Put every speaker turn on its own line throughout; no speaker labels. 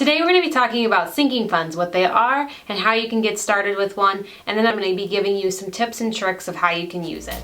Today we're going to be talking about sinking funds, what they are and how you can get started with one, and then I'm going to be giving you some tips and tricks of how you can use it.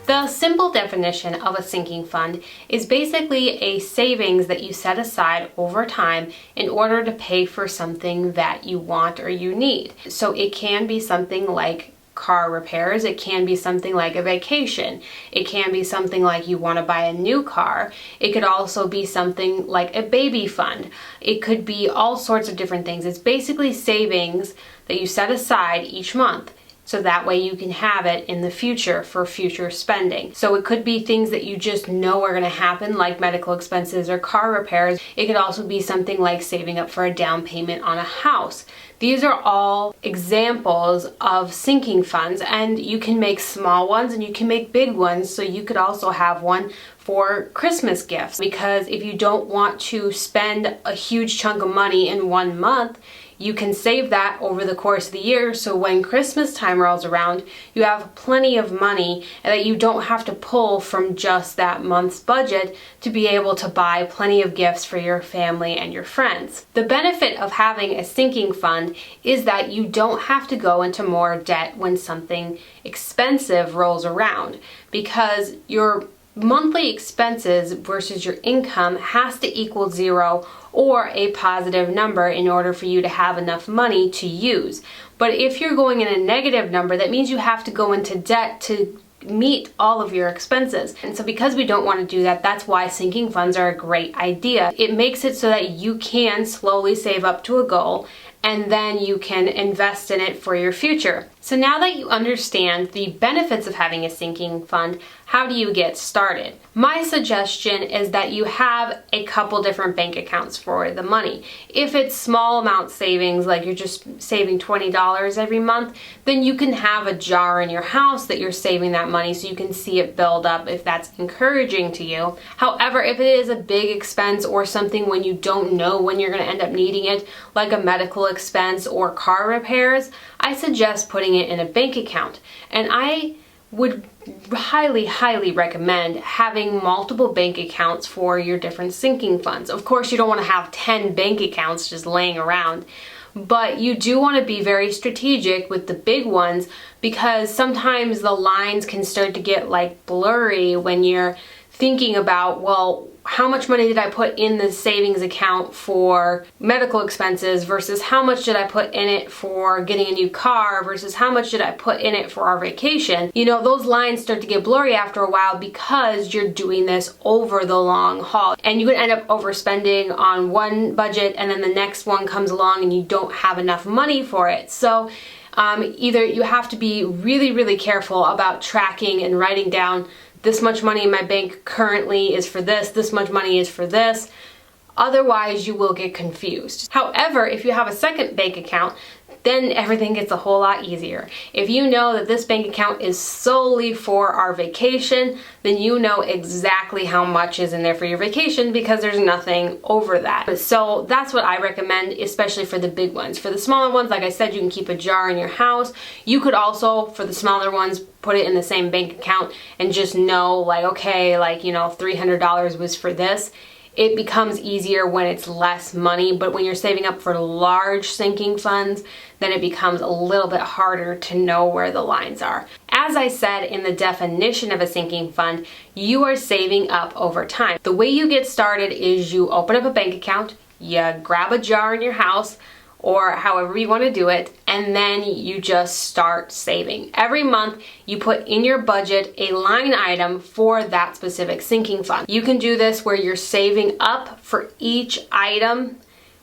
The simple definition of a sinking fund is basically a savings that you set aside over time in order to pay for something that you want or you need. So it can be something like car repairs, it can be something like a vacation, it can be something like you want to buy a new car, it could also be something like a baby fund, it could be all sorts of different things. It's basically savings that you set aside each month. So that way you can have it in the future for future spending. So it could be things that you just know are going to happen, like medical expenses or car repairs. It could also be something like saving up for a down payment on a house. These are all examples of sinking funds, and you can make small ones and you can make big ones. So you could also have one for Christmas gifts, because if you don't want to spend a huge chunk of money in 1 month, you can save that over the course of the year, so when Christmas time rolls around, you have plenty of money and that you don't have to pull from just that month's budget to be able to buy plenty of gifts for your family and your friends. The benefit of having a sinking fund is that you don't have to go into more debt when something expensive rolls around, because your monthly expenses versus your income has to equal zero or a positive number in order for you to have enough money to use. But if you're going in a negative number, that means you have to go into debt to meet all of your expenses. And so because we don't want to do that, that's why sinking funds are a great idea. It makes it so that you can slowly save up to a goal and then you can invest in it for your future. So now that you understand the benefits of having a sinking fund, how do you get started? My suggestion is that you have a couple different bank accounts for the money. If it's small amount savings, like you're just saving $20 every month, then you can have a jar in your house that you're saving that money so you can see it build up if that's encouraging to you. However, if it is a big expense or something when you don't know when you're going to end up needing it, like a medical expense or car repairs, I suggest putting it in a bank account. And I would highly recommend having multiple bank accounts for your different sinking funds. Of course, you don't want to have 10 bank accounts just laying around, but you do want to be very strategic with the big ones, because sometimes the lines can start to get like blurry when you're thinking about, well, how much money did I put in the savings account for medical expenses versus how much did I put in it for getting a new car versus how much did I put in it for our vacation? You know, those lines start to get blurry after a while because you're doing this over the long haul. And you could end up overspending on one budget and then the next one comes along and you don't have enough money for it. So either you have to be really careful about tracking and writing down, this much money in my bank currently is for this much money is for this. Otherwise, you will get confused. However, if you have a second bank account, then everything gets a whole lot easier. If you know that this bank account is solely for our vacation, then you know exactly how much is in there for your vacation because there's nothing over that. So that's what I recommend, especially for the big ones. For the smaller ones, like I said, you can keep a jar in your house. You could also, for the smaller ones, put it in the same bank account and just know, like, okay, like, you know, $300 was for this. It becomes easier when it's less money, but when you're saving up for large sinking funds, then it becomes a little bit harder to know where the lines are. As I said in the definition of a sinking fund, you are saving up over time. The way you get started is you open up a bank account, you grab a jar in your house, or however you want to do it, and then you just start saving. Every month you put in your budget a line item for that specific sinking fund. You can do this where you're saving up for each item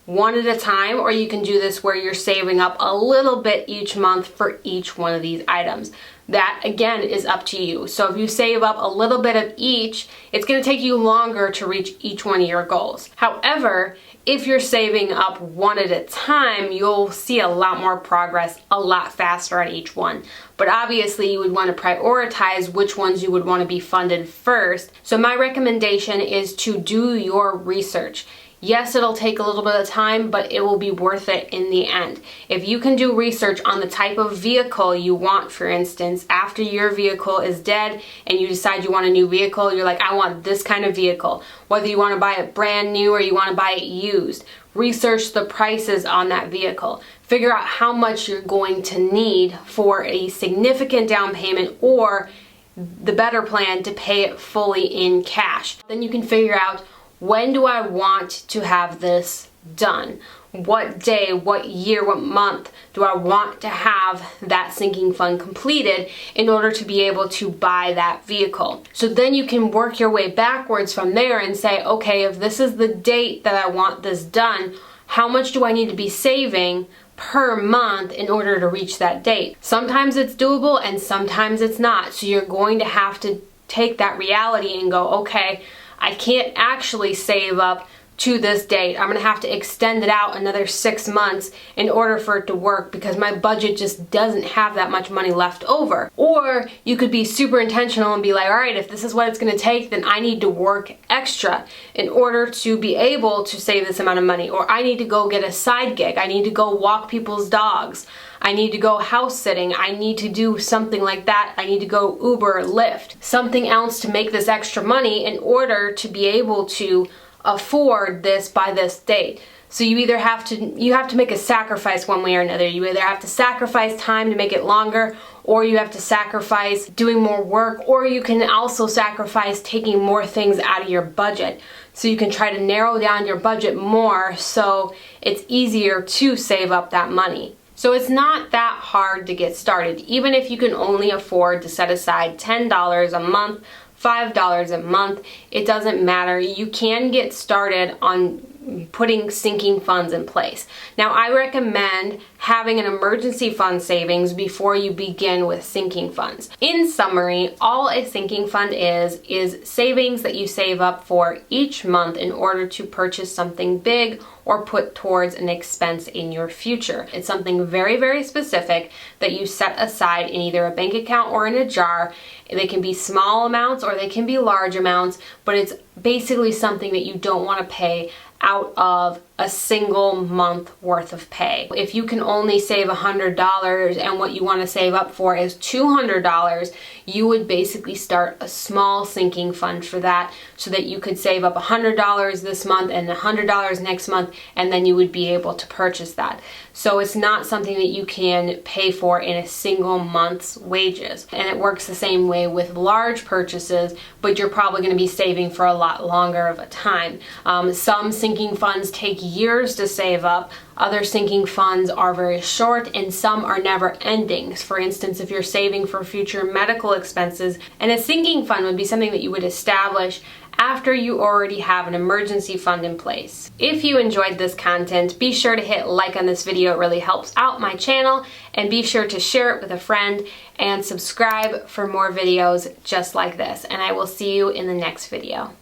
one at a time, or you can do this where you're saving up a little bit each month for each one of these items. That again is up to you. So if you save up a little bit of each, it's going to take you longer to reach each one of your goals. However, if you're saving up one at a time, you'll see a lot more progress a lot faster on each one. But obviously you would want to prioritize which ones you would want to be funded first. So my recommendation is to do your research. Yes, it'll take a little bit of time, but it will be worth it in the end. If you can do research on the type of vehicle you want, for instance, after your vehicle is dead and you decide you want a new vehicle, you're like, I want this kind of vehicle. Whether you want to buy it brand new or you want to buy it used, research the prices on that vehicle. Figure out how much you're going to need for a significant down payment, or the better plan, to pay it fully in cash. Then you can figure out, when do I want to have this done? What day, what year, what month do I want to have that sinking fund completed in order to be able to buy that vehicle? So then you can work your way backwards from there and say, okay, if this is the date that I want this done, how much do I need to be saving per month in order to reach that date? Sometimes it's doable and sometimes it's not. So you're going to have to take that reality and go, okay, I can't actually save up to this date. I'm gonna have to extend it out another 6 months in order for it to work, because my budget just doesn't have that much money left over. Or you could be super intentional and be like, all right, if this is what it's gonna take, then I need to work extra in order to be able to save this amount of money. Or I need to go get a side gig. I need to go walk people's dogs. I need to go house sitting. I need to do something like that. I need to go Uber, Lyft, something else to make this extra money in order to be able to afford this by this date. So you have to make a sacrifice one way or another. You either have to sacrifice time to make it longer, or you have to sacrifice doing more work, or you can also sacrifice taking more things out of your budget. So you can try to narrow down your budget more so it's easier to save up that money. So it's not that hard to get started. Even if you can only afford to set aside $10 a month, $5 a month, it doesn't matter. You can get started on putting sinking funds in place. Now, I recommend having an emergency fund savings before you begin with sinking funds. In summary, all a sinking fund is savings that you save up for each month in order to purchase something big or put towards an expense in your future. It's something very, very specific that you set aside in either a bank account or in a jar. They can be small amounts or they can be large amounts, but it's basically something that you don't want to pay out of a single month worth of pay. If you can only save $100 and what you want to save up for is $200, you would basically start a small sinking fund for that, so that you could save up $100 this month and $100 next month, and then you would be able to purchase that. So it's not something that you can pay for in a single month's wages. And it works the same way with large purchases, but you're probably going to be saving for a lot longer of a time. Some sinking funds take years to save up. Other sinking funds are very short, and some are never ending. For instance, if you're saving for future medical expenses, and a sinking fund would be something that you would establish after you already have an emergency fund in place. If you enjoyed this content, be sure to hit like on this video. It really helps out my channel, and be sure to share it with a friend and subscribe for more videos just like this. And I will see you in the next video.